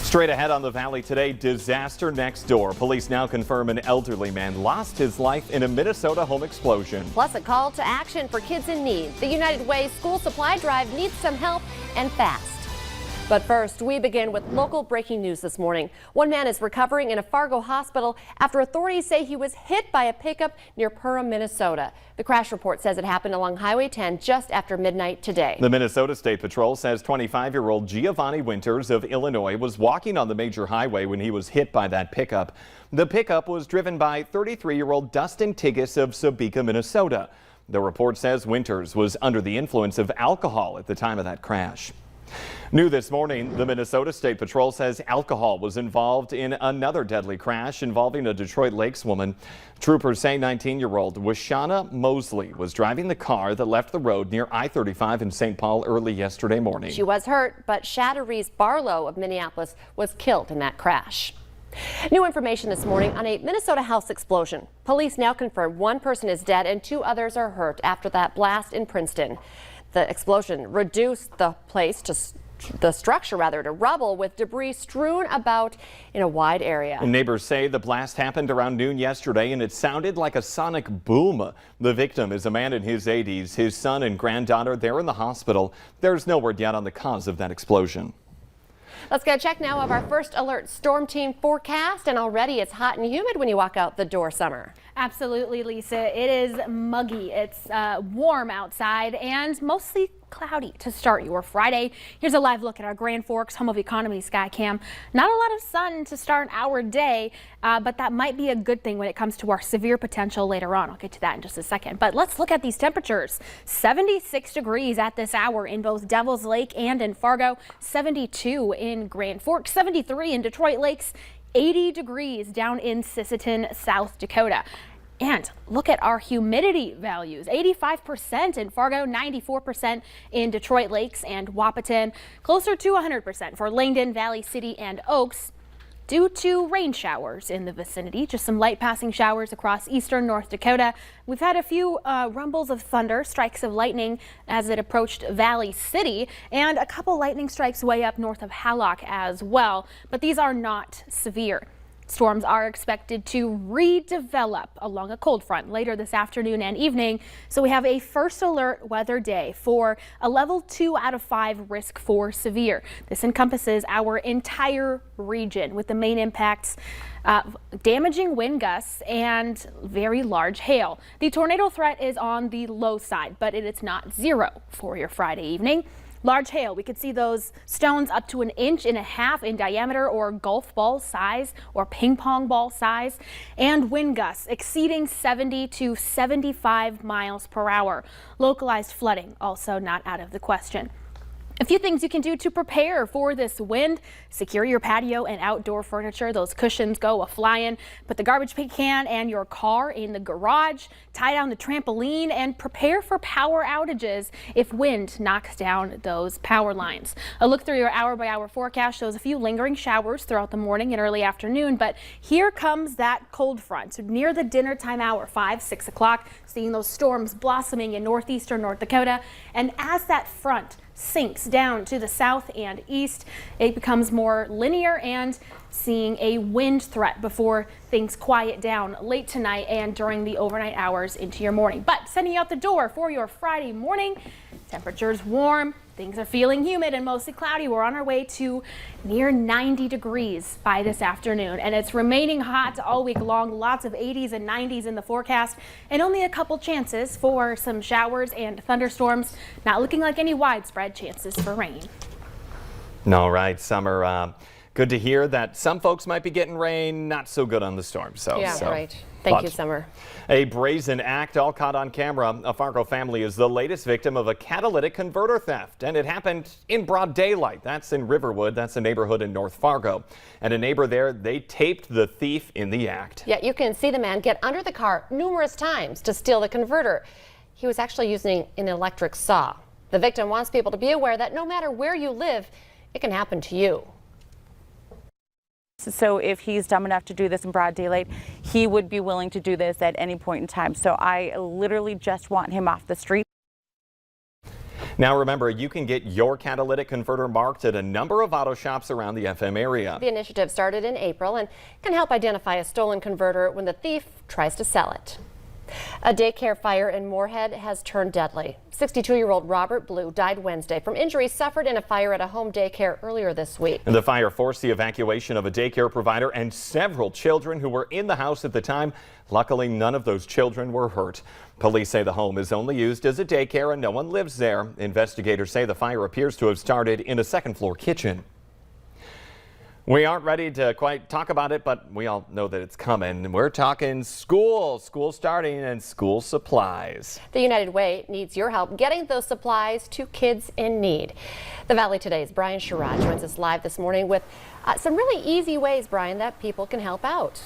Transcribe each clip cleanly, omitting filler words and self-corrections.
Straight ahead on the Valley today, disaster next door. Police now confirm an elderly man lost his life in a Minnesota home explosion. Plus a call to action for kids in need. The United Way school supply drive needs some help and fast. But first, we begin with local breaking news this morning. One man is recovering in a Fargo hospital after authorities say he was hit by a pickup near PERHAM, Minnesota. The crash report says it happened along Highway 10 just after midnight today. The Minnesota State Patrol says 25-year-old Giovanni Winters of Illinois was walking on the major highway when he was hit by that pickup. The pickup was driven by 33-year-old Dustin Tigas of Sobeka, Minnesota. The report says Winters was under the influence of alcohol at the time of that crash. New this morning, the Minnesota State Patrol says alcohol was involved in another deadly crash involving a Detroit Lakes woman. Troopers say 19-year-old Washana Mosley was driving the car that left the road near I-35 in St. Paul early yesterday morning. She was hurt, but Shadda Barlow of Minneapolis was killed in that crash. New information this morning on a Minnesota house explosion. Police now confirm one person is dead and 2 others are hurt after that blast in Princeton. The explosion reduced the structure to rubble with debris strewn about in a wide area. And neighbors say the blast happened around noon yesterday and it sounded like a sonic boom. The victim is a man in his 80s. His son and granddaughter, they're in the hospital. There's no word yet on the cause of that explosion. Let's get a check now of our first alert storm team forecast, and already it's hot and humid when you walk out the door, Summer. Absolutely, Lisa. It is muggy. It's warm outside and mostly cloudy to start your Friday. Here's a live look at our Grand Forks Home of Economy sky cam. Not a lot of sun to start our day, but that might be a good thing when it comes to our severe potential later on. I'll get to that in just a second. But let's look at these temperatures. 76 degrees at this hour in both Devil's Lake and in Fargo, 72 in Grand Forks, 73 in Detroit Lakes, 80 degrees down in Sisseton, South Dakota. And look at our humidity values. 85% in Fargo, 94% in Detroit Lakes and Wahpeton, closer to 100% for Langdon, Valley City and Oaks due to rain showers in the vicinity. Just some light passing showers across eastern North Dakota. We've had a few rumbles of thunder, strikes of lightning as it approached Valley City, and a couple lightning strikes way up north of Hallock as well. But these are not severe. Storms are expected to redevelop along a cold front later this afternoon and evening. So we have a first alert weather day for a level 2 out of 5 risk for severe. This encompasses our entire region with the main impacts damaging wind gusts and very large hail. The tornado threat is on the low side, but it is not zero for your Friday evening. Large hail, we could see those stones up to 1.5 inches in diameter or golf ball size or ping pong ball size, and wind gusts exceeding 70 to 75 miles per hour. Localized flooding also not out of the question. A few things you can do to prepare for this wind. Secure your patio and outdoor furniture. Those cushions go a-flying. Put the garbage can and your car in the garage. Tie down the trampoline and prepare for power outages if wind knocks down those power lines. A look through your hour-by-hour forecast shows a few lingering showers throughout the morning and early afternoon, but here comes that cold front. So near the dinner time hour, 5, 6 o'clock, seeing those storms blossoming in northeastern North Dakota. And as that front sinks down to the south and east, it becomes more linear and seeing a wind threat before things quiet down late tonight and during the overnight hours into your morning. But sending you out the door for your Friday morning, temperatures warm, things are feeling humid and mostly cloudy. We're on our way to near 90 degrees by this afternoon, and it's remaining hot all week long. Lots of 80s and 90s in the forecast, and only a couple chances for some showers and thunderstorms. Not looking like any widespread chances for rain. All right, Summer. Good to hear that some folks might be getting rain, not so good on the storm. Right. Thank you, Summer. A brazen act all caught on camera. A Fargo family is the latest victim of a catalytic converter theft, and it happened in broad daylight. That's in Riverwood. That's a neighborhood in North Fargo. And a neighbor there, they taped the thief in the act. Yeah, you can see the man get under the car numerous times to steal the converter. He was actually using an electric saw. The victim wants people to be aware that no matter where you live, it can happen to you. So if he's dumb enough to do this in broad daylight, he would be willing to do this at any point in time. So I literally just want him off the street. Now remember, you can get your catalytic converter marked at a number of auto shops around the FM area. The initiative started in April and can help identify a stolen converter when the thief tries to sell it. A daycare fire in Moorhead has turned deadly. 62-year-old Robert Blue died Wednesday from injuries suffered in a fire at a home daycare earlier this week. The fire forced the evacuation of a daycare provider and several children who were in the house at the time. Luckily, none of those children were hurt. Police say the home is only used as a daycare and no one lives there. Investigators say the fire appears to have started in a second-floor kitchen. We aren't ready to quite talk about it, but we all know that it's coming. We're talking school starting and school supplies. The United Way needs your help getting those supplies to kids in need. The Valley Today's Brian Sherrod joins us live this morning with some really easy ways, Brian, that people can help out.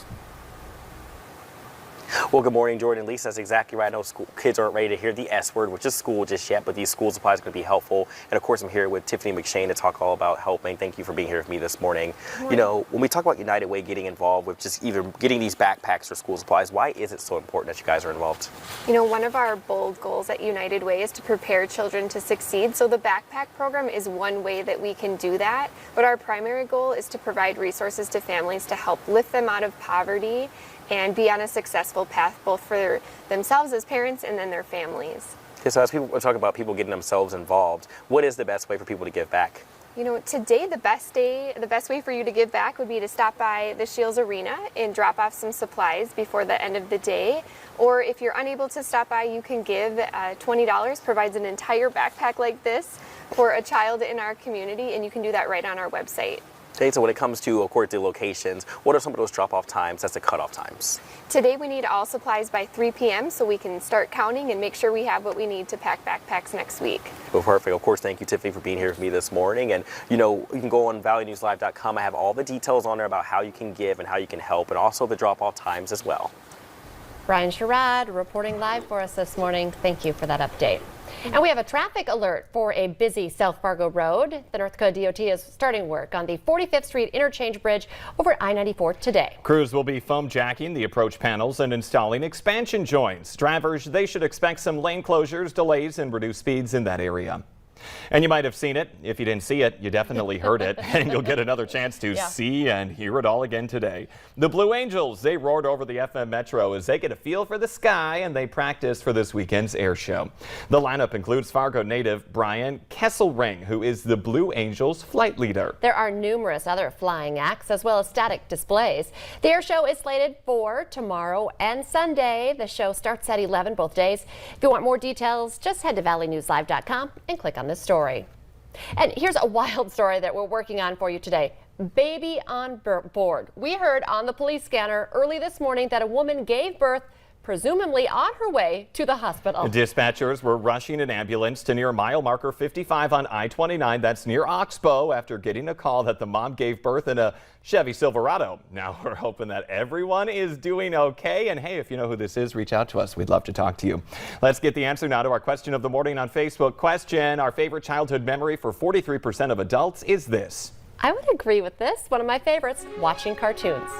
Well, good morning, Jordan and Lisa. That's exactly right. I know kids aren't ready to hear the S word, which is school, just yet, but these school supplies are going to be helpful. And of course, I'm here with Tiffany McShane to talk all about helping. Thank you for being here with me this morning. You know, when we talk about United Way getting involved with just even getting these backpacks for school supplies, why is it so important that you guys are involved? You know, one of our bold goals at United Way is to prepare children to succeed. So the backpack program is one way that we can do that. But our primary goal is to provide resources to families to help lift them out of poverty and be on a successful path both for themselves as parents and then their families. Okay, so as people talk about people getting themselves involved, what is the best way for people to give back? You know, today the best way for you to give back would be to stop by the Shields Arena and drop off some supplies before the end of the day. Or if you're unable to stop by, you can give $20, provides an entire backpack like this for a child in our community, and you can do that right on our website. Okay, so when it comes to, of course, the locations, what are some of those drop-off times? That's the cutoff times. Today we need all supplies by 3 p.m. so we can start counting and make sure we have what we need to pack backpacks next week. Well, perfect. Of course, thank you, Tiffany, for being here with me this morning. And, you know, you can go on valleynewslive.com. I have all the details on there about how you can give and how you can help, and also the drop-off times as well. Brian Sherrod reporting live for us this morning. Thank you for that update. And we have a traffic alert for a busy South Fargo road. The North Dakota DOT is starting work on the 45th Street interchange bridge over I-94 today. Crews will be foam jacking the approach panels and installing expansion joints. Drivers, they should expect some lane closures, delays, and reduced speeds in that area. And you might have seen it. If you didn't see it, you definitely heard it, and you'll get another chance to see and hear it all again today. The Blue Angels, they roared over the FM Metro as they get a feel for the sky and they practice for this weekend's air show. The lineup includes Fargo native Brian Kesselring, who is the Blue Angels flight leader. There are numerous other flying acts as well as static displays. The air show is slated for tomorrow and Sunday. The show starts at 11 both days. If you want more details, just head to valleynewslive.com and click on this story. And here's a wild story that we're working on for you today. Baby on board. We heard on the police scanner early this morning that a woman gave birth presumably on her way to the hospital. Dispatchers were rushing an ambulance to near mile marker 55 on I-29. That's near Oxbow after getting a call that the mom gave birth in a Chevy Silverado. Now we're hoping that everyone is doing okay. And hey, if you know who this is, reach out to us. We'd love to talk to you. Let's get the answer now to our question of the morning on Facebook. Question: our favorite childhood memory for 43% of adults is this. I would agree with this. One of my favorites, watching cartoons.